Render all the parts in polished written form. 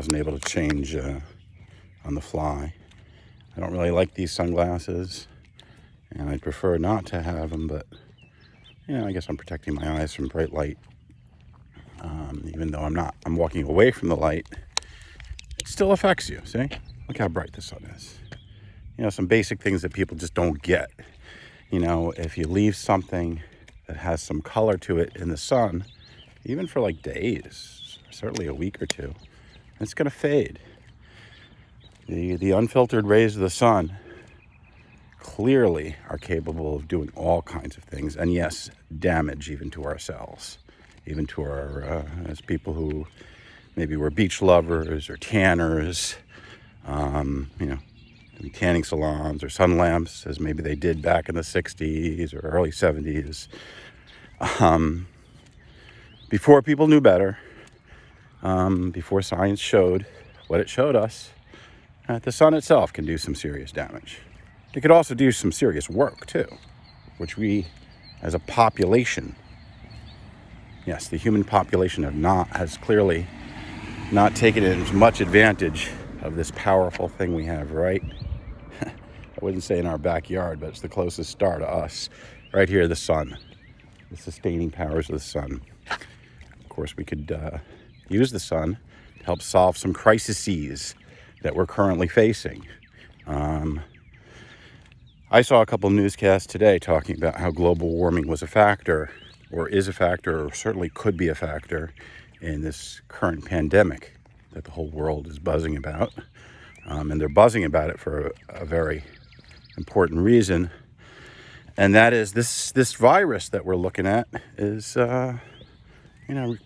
wasn't able to change on the fly. I don't really like these sunglasses, and I'd prefer not to have them, but I guess I'm protecting my eyes from bright light. Even though I'm walking away from the light, it still affects you. See? Look how bright the sun is. Some basic things that people just don't get. If you leave something that has some color to it in the sun, even for like days, certainly a week or two, it's going to fade. The unfiltered rays of the sun clearly are capable of doing all kinds of things, and yes, damage even to our cells, even to our, as people who maybe were beach lovers or tanners, tanning salons or sun lamps, as maybe they did back in the 60s or early 70s. Before people knew better, before science showed what it showed us, the sun itself can do some serious damage. It could also do some serious work too, which we as a population, yes, the human population has clearly not taken as much advantage of this powerful thing we have right, I wouldn't say in our backyard, but it's the closest star to us. Right here, the sun, the sustaining powers of the sun. Of course, we could use the sun to help solve some crises that we're currently facing. I saw a couple newscasts today talking about how global warming was a factor, or is a factor, or certainly could be a factor in this current pandemic that the whole world is buzzing about. And they're buzzing about it for a very important reason, and that is this virus that we're looking at is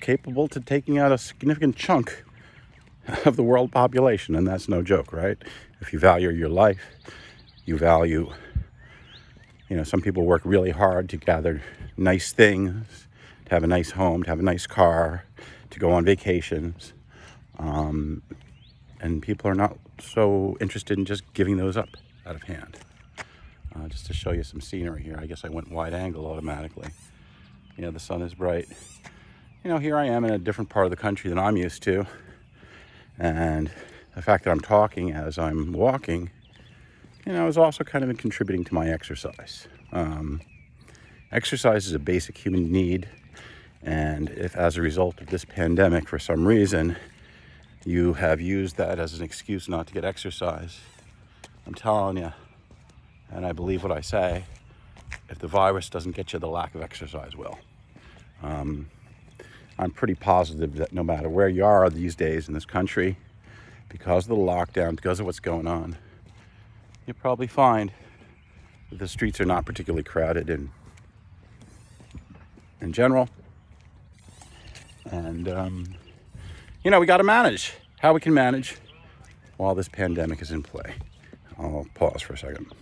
capable to taking out a significant chunk of the world population, and that's no joke, right? If you value your life, you value, some people work really hard to gather nice things, to have a nice home, to have a nice car, to go on vacations, and people are not so interested in just giving those up out of hand. Just to show you some scenery here. I guess I went wide angle automatically. The sun is bright. Here I am in a different part of the country than I'm used to. And the fact that I'm talking as I'm walking, is also kind of contributing to my exercise. Exercise is a basic human need. And if as a result of this pandemic, for some reason, you have used that as an excuse not to get exercise, I'm telling you, and I believe what I say, if the virus doesn't get you, the lack of exercise will. I'm pretty positive that no matter where you are these days in this country, because of the lockdown, because of what's going on, you'll probably find that the streets are not particularly crowded in general. And, we got to manage how we can manage while this pandemic is in play. I'll pause for a second.